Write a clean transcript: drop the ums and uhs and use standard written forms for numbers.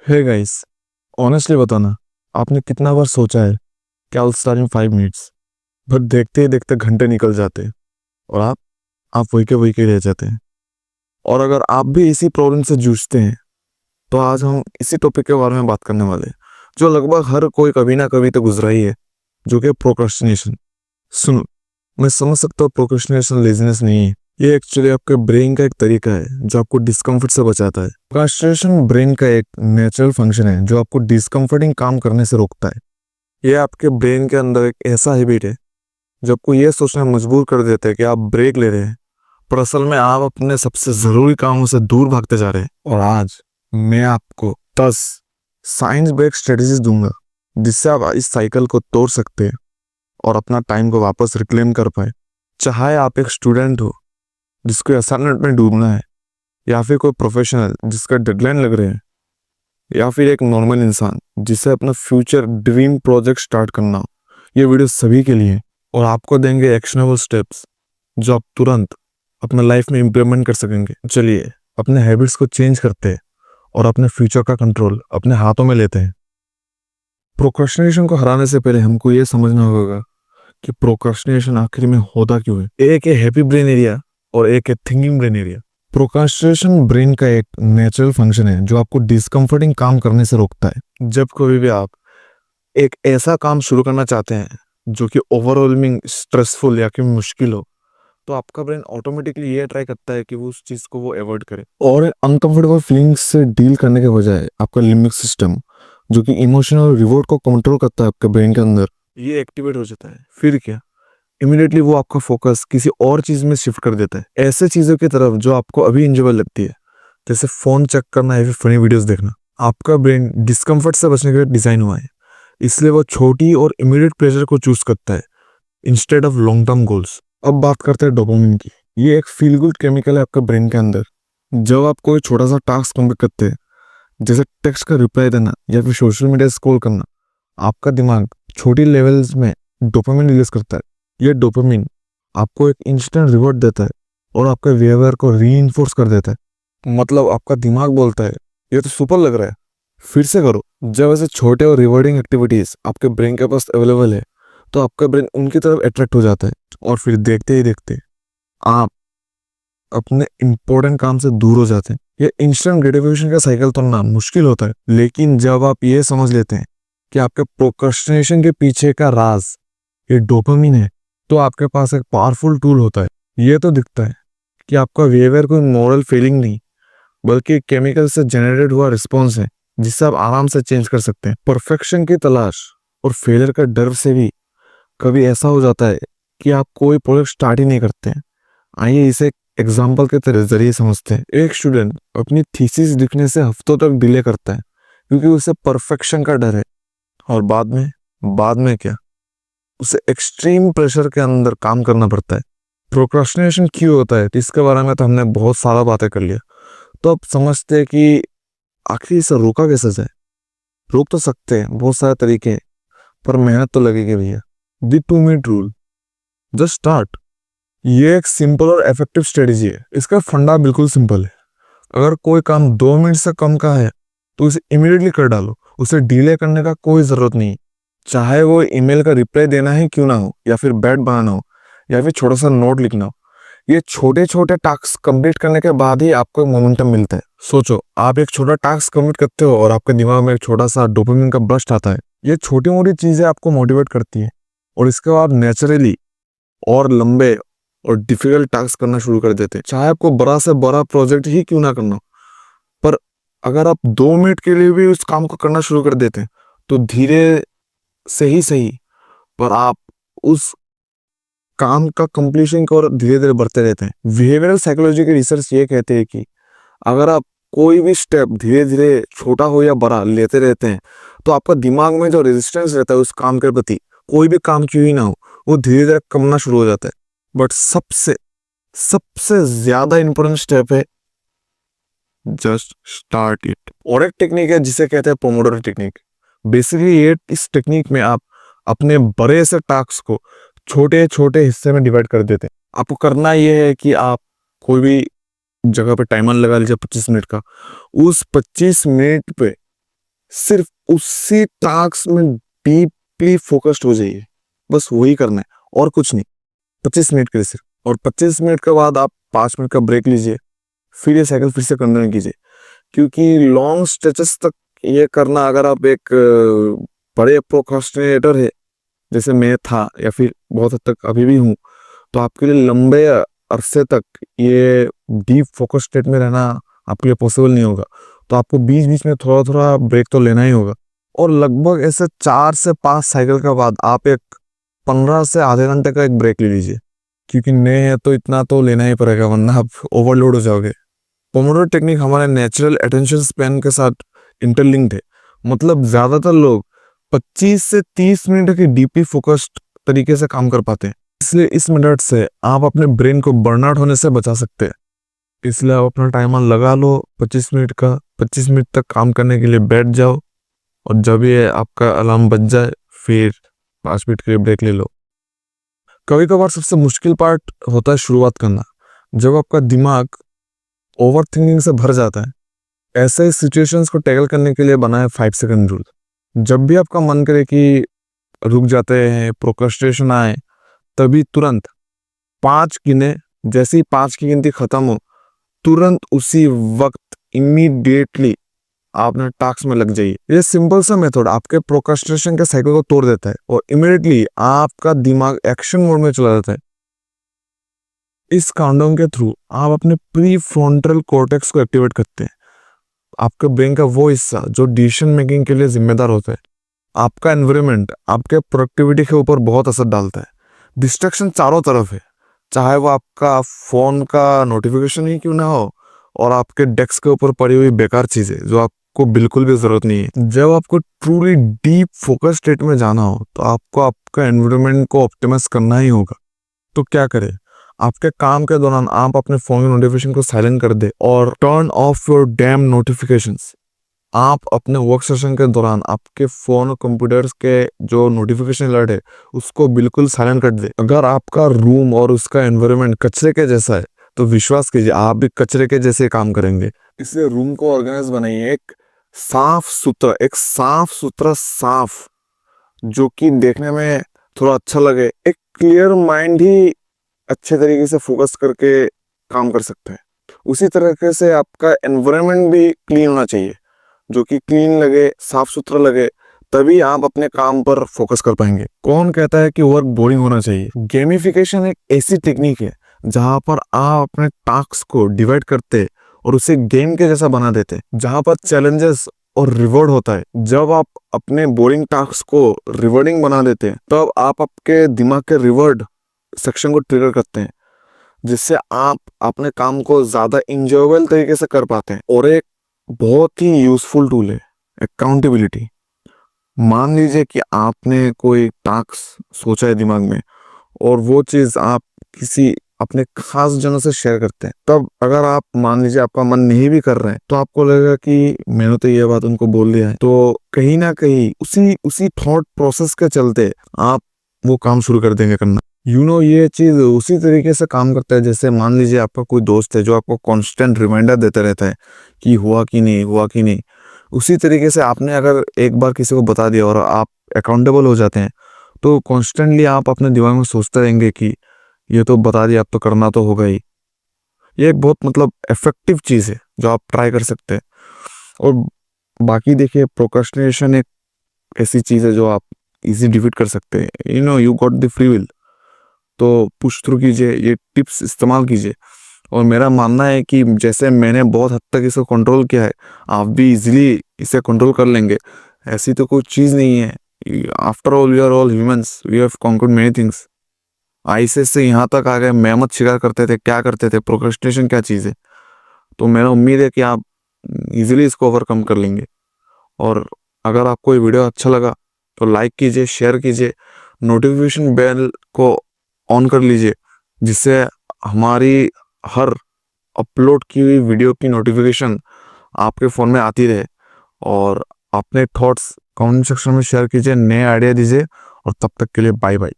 Hey guys, honestly बताना, आपने कितना बार सोचा है कि I will start in 5 minutes, but देखते ही देखते घंटे निकल जाते हैं और आप वही के रह जाते हैं। और अगर आप भी इसी प्रॉब्लम से जूझते हैं तो आज हम इसी टॉपिक के बारे में बात करने वाले हैं, जो लगभग हर कोई कभी ना कभी तो गुजरा ही है, जो कि प्रोक्रेस्टिनेशन। सुनो, मैं समझ सकता हूँ प्रोक्रेस्टिनेशन लेजीनेस नहीं है। ये एक्चुअली आपके ब्रेन का एक तरीका है जो आपको डिस्कम्फर्ट से बचाता है। प्रोक्रास्टिनेशन ब्रेन का एक नेचुरल फंक्शन है जो आपको डिस्कम्फर्टिंग काम करने से रोकता है। ये आपके ब्रेन के अंदर एक ऐसा हैबिट है जो आपको ये सोचना मजबूर कर देता है कि आप ब्रेक ले रहे हैं, पर असल में आप अपने सबसे जरूरी कामों से दूर भागते जा रहे हैं। और आज मैं आपको 10 साइंस बेस्ड स्ट्रेटेजीज दूंगा जिससे आप इस साइकिल को तोड़ सकते हैं और अपना टाइम को वापस रिक्लेम कर पाए। चाहे आप एक स्टूडेंट हो जिसको असाइनमेंट में डूबना है, या फिर कोई प्रोफेशनल जिसका डेडलाइन लग रहे हैं, या फिर एक नॉर्मल इंसान जिसे अपना फ्यूचर ड्रीम प्रोजेक्ट स्टार्ट करना हो, ये वीडियो सभी के लिए है और आपको देंगे एक्शनेबल स्टेप्स जो आप तुरंत अपना लाइफ में इम्प्लीमेंट कर सकेंगे। चलिए अपने हैबिट्स को चेंज करते हैं और अपने फ्यूचर का कंट्रोल अपने हाथों में लेते हैं। प्रोक्रेस्टिनेशन को हराने से पहले हमको ये समझना होगा कि प्रोक्रेस्टिनेशन आखिर में होता क्यों है। एक है हैप्पी ब्रेन एरिया और एक है thinking brain area. Procrastination brain का एक नेचुरल फंक्शन है जो आपको डिस्कम्फर्टिंग काम करने से रोकता है। जब कभी भी आप एक ऐसा काम शुरू करना चाहते हैं जो कि ओवरवेलमिंग, स्ट्रेसफुल या कि मुश्किल हो, तो आपका ब्रेन ऑटोमेटिकली ये ट्राई करता है कि वो उस चीज को वो अवॉइड करे। और अनकंफर्टेबल फीलिंग्स से डील करने के बजाय आपका लिम्बिक सिस्टम, जो कि इमोशनल रिवॉर्ड को कंट्रोल करता है आपके ब्रेन के अंदर, ये एक्टिवेट हो जाता है। फिर क्या, इमीडिएटली वो आपका फोकस किसी और चीज में शिफ्ट कर देता है, ऐसे चीजों की तरफ जो आपको अभी इंजॉयबल लगती है, जैसे फोन चेक करना या फिर फनी वीडियोस देखना। आपका ब्रेन डिस्कम्फर्ट से बचने के लिए डिजाइन हुआ है, इसलिए वो छोटी और इमीडिएट प्लेजर को चूज करता है instead of long term goals. अब बात करते हैं डोपामिन की। ये एक फील गुड केमिकल है आपके ब्रेन के अंदर। जब आप कोई छोटा सा टास्क कंप्लीट करते हैं, जैसे टेक्स्ट का रिप्लाई देना या फिर सोशल मीडिया स्क्रॉल करना, आपका दिमाग छोटी लेवल्स में डोपामिन रिलीज करता है। ये डोपामिन आपको एक इंस्टेंट रिवॉर्ड देता है और आपके बिहेवियर को रीइंफोर्स कर देता है। मतलब आपका दिमाग बोलता है ये तो सुपर लग रहा है, फिर से करो। जब ऐसे छोटे और रिवॉर्डिंग एक्टिविटीज आपके ब्रेन के पास अवेलेबल है, तो आपका ब्रेन उनकी तरफ अट्रैक्ट हो जाता है और फिर देखते ही देखते आप अपने इंपॉर्टेंट काम से दूर हो जाते हैं। ये इंस्टेंट ग्रेटिफिकेशन का साइकिल तोड़ना मुश्किल होता है, लेकिन जब आप ये समझ लेते हैं कि आपके प्रोक्रेस्टिनेशन के पीछे का राज ये डोपामिन है, तो आपके पास एक पावरफुल टूल होता है। ये तो दिखता है कि आपका बिहेवियर कोई मॉरल फीलिंग नहीं, बल्कि केमिकल से जनरेटेड हुआ रिस्पॉन्स है जिससे आप आराम से चेंज कर सकते हैं। परफेक्शन की तलाश और फेलियर का डर से भी कभी ऐसा हो जाता है कि आप कोई प्रोजेक्ट स्टार्ट ही नहीं करते हैं। आइए इसे एग्जाम्पल के जरिए समझते हैं। एक स्टूडेंट अपनी थीसिस लिखने से हफ्तों तक डिले करता है क्योंकि उसे परफेक्शन का डर है, और बाद में क्या, उसे एक्सट्रीम प्रेशर के अंदर काम करना पड़ता है। प्रोक्रास्टिनेशन क्यों होता है इसके बारे में तो हमने बहुत सारा बातें कर लिया। तो अब समझते हैं कि आखिर इसे रोका कैसे जाए। रोक तो सकते हैं, बहुत सारे तरीके हैं, पर मेहनत तो लगेगी भैया। The 2 minute rule, just start. ये एक सिंपल और इफेक्टिव स्ट्रेटेजी है। इसका फंडा बिल्कुल सिंपल है। अगर कोई काम 2 मिनट से कम का है तो उसे इमीडिएटली कर डालो, उसे डिले करने का कोई जरूरत नहीं। चाहे वो ईमेल का रिप्लाई देना ही क्यों ना हो, या फिर बेड बनाना हो, या फिर छोटा सा नोट लिखना हो, ये छोटे छोटे टास्क कंप्लीट करने के बाद ही आपको मोमेंटम मिलता है। सोचो, आप एक छोटा टास्क कंप्लीट करते हो और आपके दिमाग में एक छोटा सा डोपामिन का बर्स्ट आता है। ये छोटी मोटी चीजें आपको मोटिवेट करती है और इसके बाद नेचुरली और लंबे और डिफिकल्ट टास्क करना शुरू कर देते हैं। चाहे आपको बड़ा से बड़ा प्रोजेक्ट ही क्यों ना करना हो, पर अगर आप 2 मिनट के लिए भी उस काम को करना शुरू कर देते हैं, तो धीरे से ही सही, पर आप उस काम का कंप्लीशन की ओर धीरे धीरे बढ़ते रहते हैं। बिहेवियरल साइकोलॉजी की रिसर्च ये कहते हैं कि अगर आप कोई भी स्टेप धीरे धीरे, छोटा हो या बड़ा, लेते रहते हैं, तो आपका दिमाग में जो रेजिस्टेंस रहता है उस काम के प्रति, कोई भी काम क्यों ही ना हो, वो धीरे धीरे कमना शुरू हो जाता है। बट सबसे सबसे ज्यादा इंपॉर्टेंट स्टेप है जस्ट स्टार्ट इट। और एक टेक्निक है जिसे कहते हैं पोमोडोरो टेक्निक। बेसिकली ये इस टेक्निक में आप अपने बड़े से टास्क को छोटे छोटे हिस्से में डिवाइड कर देते हैं। आपको करना यह है कि आप कोई भी जगह पे टाइमर लगा लीजिए 25 मिनट का। उस 25 मिनट पे सिर्फ उसी टास्क में डीपली फोकस्ड हो जाइए, बस वही करना है और कुछ नहीं। 25 मिनट के लिए सिर्फ, और 25 मिनट के बाद आप 5 मिनट का ब्रेक लीजिए, फिर ये साइकिल फिर से कंटिन्यू कीजिए। क्योंकि लॉन्ग स्ट्रेचेस तक ये करना, अगर आप एक बड़े प्रोक्रास्टिनेटर है जैसे मैं था या फिर बहुत हद तक अभी भी हूँ, तो आपके लिए लंबे अरसे तक ये डीप फोकस स्टेट में रहना आपके लिए पॉसिबल नहीं होगा। तो आपको बीच बीच में थोड़ा थोड़ा ब्रेक तो लेना ही होगा। और लगभग ऐसे 4 से 5 साइकिल के बाद आप एक 15 से आधे घंटे का एक ब्रेक ले लीजिए, क्योंकि नए हैं तो इतना तो लेना ही पड़ेगा, वरना आप ओवरलोड हो जाओगे। पोमोडोरो टेक्निक हमारे नेचुरल अटेंशन स्पैन के साथ इंटरलिंक्ड है। मतलब ज्यादातर लोग 25 से 30 मिनट की डीपली फोकस्ड तरीके से काम कर पाते हैं। इसलिए इस मेथड से आप अपने ब्रेन को बर्नआउट होने से बचा सकते हैं। इसलिए आप अपना टाइमर लगा लो 25 मिनट का, 25 मिनट तक काम करने के लिए बैठ जाओ, और जब ये आपका अलार्म बज जाए फिर 5 मिनट के लिए ब्रेक ले लो। कभी कभार सबसे मुश्किल पार्ट होता है शुरुआत करना, जब आपका दिमाग ओवर थिंकिंग से भर जाता है। ऐसे सिचुएशंस को टैकल करने के लिए बना है 5 सेकंड रूल। जब भी आपका मन करे कि रुक जाते हैं, प्रोक्रेस्टिनेशन आए, तभी तुरंत 5 गिने। जैसे ही 5 की गिनती खत्म हो, तुरंत उसी वक्त इमीडिएटली आपने टास्क में लग जाइए। ये सिंपल सा मेथड आपके प्रोक्रेस्टिनेशन के साइकिल को तोड़ देता है और इमीडिएटली आपका दिमाग एक्शन मोड में चला जाता है। इस काउंटडाउन के थ्रू आप अपने प्री फ्रंटल कॉर्टेक्स को एक्टिवेट करते हैं, आपके ब्रेन का वो हिस्सा जो डिसीजन मेकिंग के लिए जिम्मेदार होता है। आपका एनवायरनमेंट आपके प्रोडक्टिविटी के ऊपर बहुत असर डालता है। डिस्ट्रैक्शन चारों तरफ है, चाहे वो आपका फोन का नोटिफिकेशन ही क्यों ना हो, और आपके डेस्क के ऊपर पड़ी हुई बेकार चीजें जो आपको बिल्कुल भी जरूरत नहीं है। जब आपको ट्रूली डीप फोकस स्टेट में जाना हो, तो आपको आपका एनवायरनमेंट को ऑप्टिमाइज करना ही होगा। तो क्या करें, आपके काम के दौरान आप अपने फोन के नोटिफिकेशन को साइलेंट कर दे और turn off your dam notifications. आप अपने वर्क सेशन के दौरान आपके फोन और कंप्यूटर्स के जो नोटिफिकेशन अलर्ट है उसको बिल्कुल साइलेंट कर दे। अगर आपका रूम और उसका एनवायरनमेंट कचरे के जैसा है, तो विश्वास कीजिए आप भी कचरे के जैसे काम करेंगे। इसलिए रूम को ऑर्गेनाइज बनाइए, एक साफ सुथरा साफ, जो कि देखने में थोड़ा अच्छा लगे। एक क्लियर माइंड ही अच्छे तरीके से फोकस करके काम कर सकता है। उसी तरीके से आपका एनवायरनमेंट भी क्लीन होना चाहिए, जो कि क्लीन लगे, साफ सुथरा लगे, तभी आप अपने काम पर फोकस कर पाएंगे। कौन कहता है कि वर्क बोरिंग होना चाहिए? गेमिफिकेशन एक ऐसी टेक्निक है जहां पर आप अपने टास्क को डिवाइड करते और उसे गेम के जैसा बना देते, जहां पर चैलेंजेस और रिवॉर्ड होता है। जब आप अपने बोरिंग टास्क को रिवॉर्डिंग बना देते हैं, तब आप आपके दिमाग के रिवॉर्ड सेक्शन को ट्रिगर करते हैं, जिससे आप अपने काम को ज्यादा इंजॉयबल तरीके से कर पाते हैं। और एक बहुत ही यूजफुल टूल है अकाउंटेबिलिटी। मान लीजिए कि आपने कोई टास्क सोचा है दिमाग में, और वो चीज आप किसी अपने खास जनों से शेयर करते हैं, तब अगर आप मान लीजिए आपका मन नहीं भी कर रहे हैं, तो आपको लगेगा कि मैंने तो ये बात उनको बोल दिया है। तो कहीं ना कहीं उसी उसी थॉट प्रोसेस के चलते आप वो काम शुरू कर देंगे करना। ये चीज उसी तरीके से काम करता है जैसे मान लीजिए आपका कोई दोस्त है जो आपको कांस्टेंट रिमाइंडर देता रहता है कि हुआ कि नहीं हुआ कि नहीं। उसी तरीके से आपने अगर एक बार किसी को बता दिया और आप अकाउंटेबल हो जाते हैं, तो कॉन्स्टेंटली आप अपने दिमाग में सोचते रहेंगे कि ये तो बता दिया, अब तो करना तो होगा ही। ये एक बहुत मतलब इफेक्टिव चीज है जो आप ट्राई कर सकते हैं। और बाकी देखिए, प्रोक्रेस्टिनेशन एक ऐसी चीज है जो आप इजी डिफीट कर सकते हैं। You got the free will, तो पुश थ्रू कीजिए, ये टिप्स इस्तेमाल कीजिए। और मेरा मानना है कि जैसे मैंने बहुत हद तक इसको कंट्रोल किया है, आप भी इजीली इसे कंट्रोल कर लेंगे। ऐसी तो कोई चीज़ नहीं है। After all we are all humans, we have conquered many things. ICS से यहाँ तक आ गए, मेहनत शिकार करते थे, क्या करते थे, प्रोक्रेस्टिनेशन क्या चीज़ है। तो मेरा उम्मीद है कि आप इजीली इसको ओवरकम कर लेंगे। और अगर आपको ये वीडियो अच्छा लगा तो लाइक कीजिए, शेयर कीजिए, नोटिफिकेशन बेल को ऑन कर लीजिए, जिससे हमारी हर अपलोड की हुई वीडियो की नोटिफिकेशन आपके फ़ोन में आती रहे। और अपने थॉट्स कमेंट सेक्शन में शेयर कीजिए, नए आइडिया दीजिए, और तब तक के लिए बाय बाय।